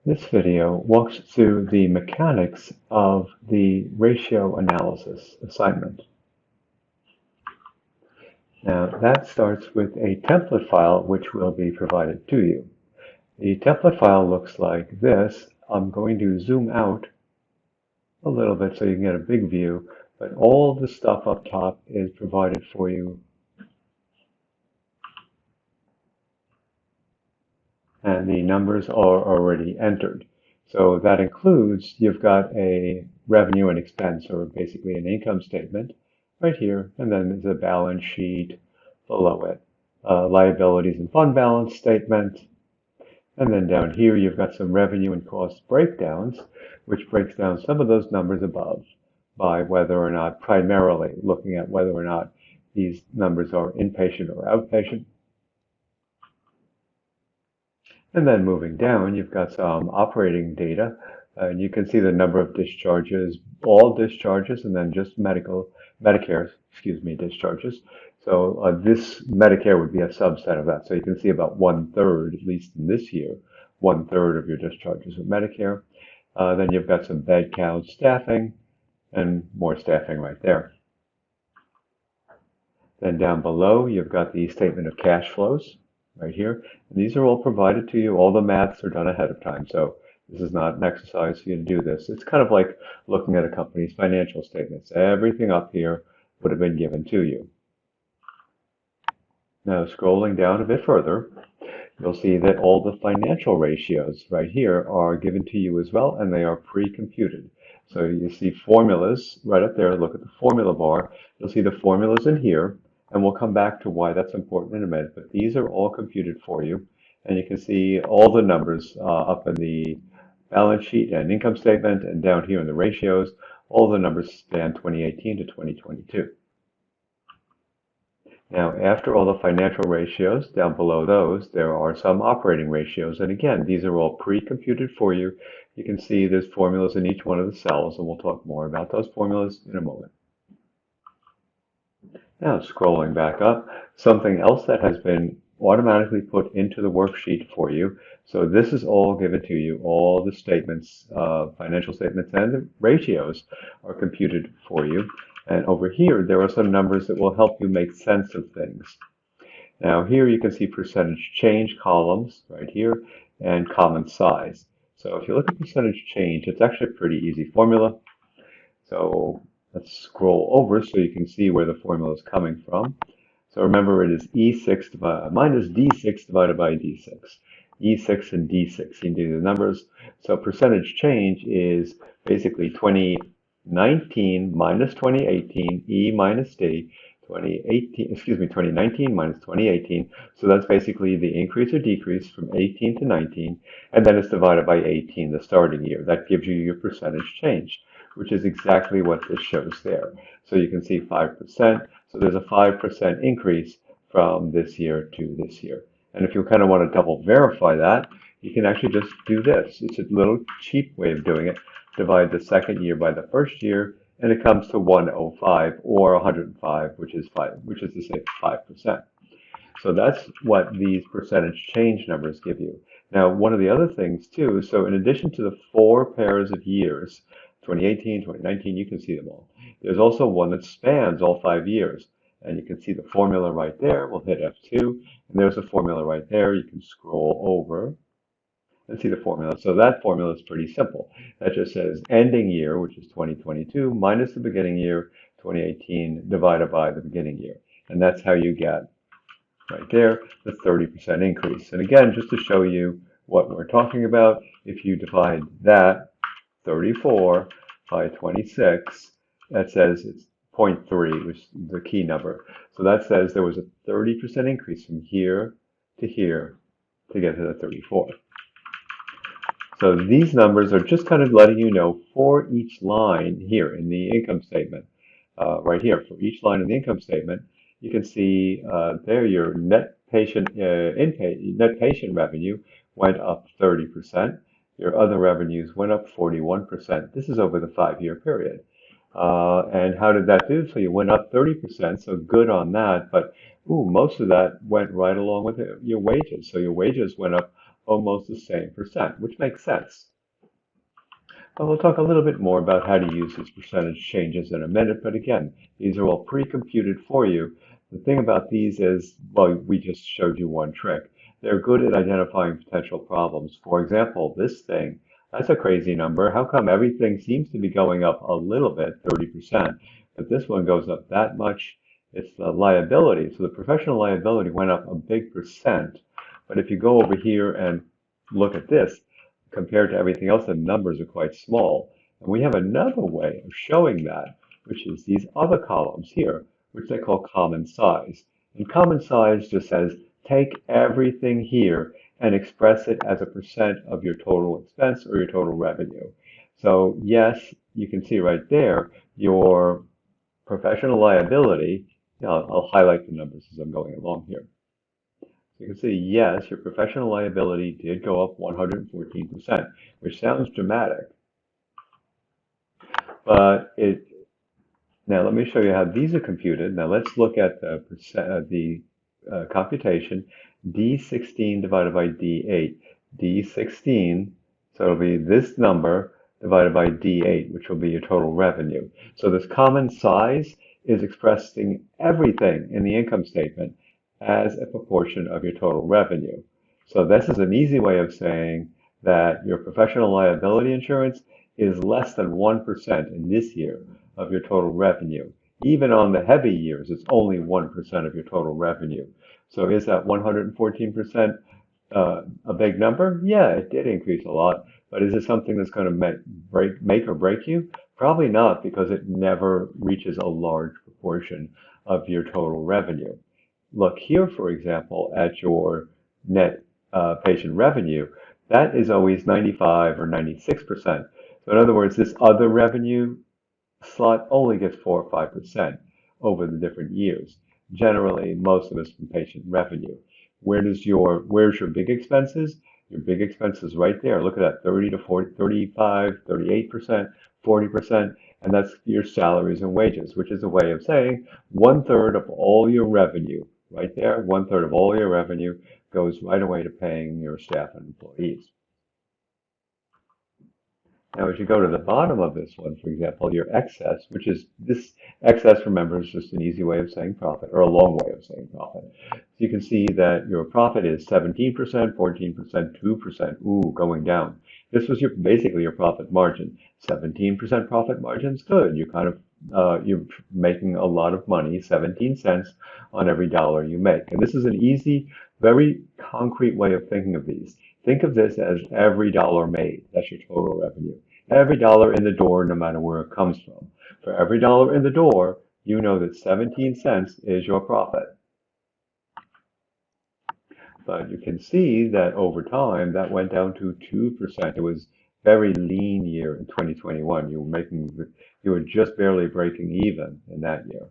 This video walks through the mechanics of the ratio analysis assignment. Now that starts with a template file which will be provided to you. The template file looks like this. I'm going to zoom out a little bit so you can get a big view, but all the stuff up top is provided for you. And the numbers are already entered. So that includes, you've got a revenue and expense, or basically an income statement right here, and then there's a balance sheet below it, liabilities and fund balance statement, and then down here you've got some revenue and cost breakdowns, which breaks down some of those numbers above by whether or not, primarily looking at whether or not these numbers are inpatient or outpatient. And then moving down, you've got some operating data, and you can see the number of discharges, all discharges, and then just Medicare, discharges. So this Medicare would be a subset of that. So you can see about 1/3, at least in this year, 1/3 of your discharges are Medicare. Then you've got some bed count, staffing, and more staffing right there. Then down below, you've got the statement of cash flows right here. And these are all provided to you. All the maths are done ahead of time. So this is not an exercise for you to do this. It's kind of like looking at a company's financial statements. Everything up here would have been given to you. Now, scrolling down a bit further, you'll see that all the financial ratios right here are given to you as well, and they are pre-computed. So you see formulas right up there. Look at the formula bar. You'll see the formulas in here. And we'll come back to why that's important in a minute, but these are all computed for you. And you can see all the numbers up in the balance sheet and income statement, and down here in the ratios, all the numbers span 2018 to 2022. Now, after all the financial ratios, down below those, there are some operating ratios. And again, these are all pre-computed for you. You can see there's formulas in each one of the cells, and we'll talk more about those formulas in a moment. Now, scrolling back up, something else that has been automatically put into the worksheet for you. So this is all given to you. All the statements, financial statements and the ratios are computed for you. And over here, there are some numbers that will help you make sense of things. Now, here you can see percentage change columns right here and common size. So if you look at percentage change, it's actually a pretty easy formula. So let's scroll over so you can see where the formula is coming from. So remember, it is E6 minus D6 divided by D6. E6 and D6, you can do the numbers. So percentage change is basically 2019 minus 2018, E minus D, 2019 minus 2018. So that's basically the increase or decrease from 18 to 19, and then it's divided by 18, the starting year. That gives you your percentage change, which is exactly what this shows there. So you can see 5%. So there's a 5% increase from this year to this year. And if you kind of want to double verify that, you can actually just do this. It's a little cheap way of doing it. Divide the second year by the first year, and it comes to 105 or 105, which is the same 5%. So that's what these percentage change numbers give you. Now, one of the other things too, so in addition to the 4 pairs of years, 2018, 2019, you can see them all. There's also one that spans all 5 years. And you can see the formula right there. We'll hit F2, and there's a formula right there. You can scroll over and see the formula. So that formula is pretty simple. That just says ending year, which is 2022, minus the beginning year, 2018, divided by the beginning year. And that's how you get, right there, the 30% increase. And again, just to show you what we're talking about, if you divide that 34 by 26, that says it's 0.3, which is the key number. So that says there was a 30% increase from here to here to get to the 34. So these numbers are just kind of letting you know for each line here in the income statement, right here, for each line in the income statement, you can see there your net patient revenue went up 30%. Your other revenues went up 41%. This is over the 5-year period. And how did that do? So you went up 30%, so good on that. But most of that went right along with your wages. So your wages went up almost the same percent, which makes sense. But we'll talk a little bit more about how to use these percentage changes in a minute, but again, these are all pre-computed for you. The thing about these is, well, we just showed you one trick. They're good at identifying potential problems. For example, this thing, that's a crazy number. How come everything seems to be going up a little bit, 30%, but this one goes up that much? It's the liability. So the professional liability went up a big percent. But if you go over here and look at this, compared to everything else, the numbers are quite small. And we have another way of showing that, which is these other columns here, which they call common size. And common size just says take everything here and express it as a percent of your total expense or your total revenue. So yes, you can see right there your professional liability. I'll highlight the numbers as I'm going along here. You can see, yes, your professional liability did go up 114%, which sounds dramatic, but now let me show you how these are computed. Now let's look at the computation, D16 divided by D8. D16, so it'll be this number divided by D8, which will be your total revenue. So this common size is expressing everything in the income statement as a proportion of your total revenue. So this is an easy way of saying that your professional liability insurance is less than 1% in this year of your total revenue. Even on the heavy years, it's only 1% of your total revenue. So is that 114% a big number? Yeah, it did increase a lot, but is it something that's going to make or break you? Probably not, because it never reaches a large proportion of your total revenue. Look here, for example, at your net patient revenue. That is always 95 or 96%. So in other words, this other revenue slot only gets 4 or 5% over the different years. Generally, most of it's from patient revenue. Where's your big expenses? Your big expenses right there. Look at that, 30 to 40, 35, 38%, 40%, and that's your salaries and wages, which is a way of saying 1/3 of all your revenue, right there, 1/3 of all your revenue goes right away to paying your staff and employees. Now, as you go to the bottom of this one, for example, your excess, which is this excess, remember, is just an easy way of saying profit, or a long way of saying profit. So you can see that your profit is 17%, 14%, 2%, ooh, going down. This was basically your profit margin. 17% profit margin is good. You're making a lot of money, 17 cents on every dollar you make. And this is an easy, very concrete way of thinking of these. Think of this as every dollar made. That's your total revenue. Every dollar in the door, no matter where it comes from. For every dollar in the door, you know that 17 cents is your profit. But you can see that over time, that went down to 2%. It was a very lean year in 2021. You were just barely breaking even in that year.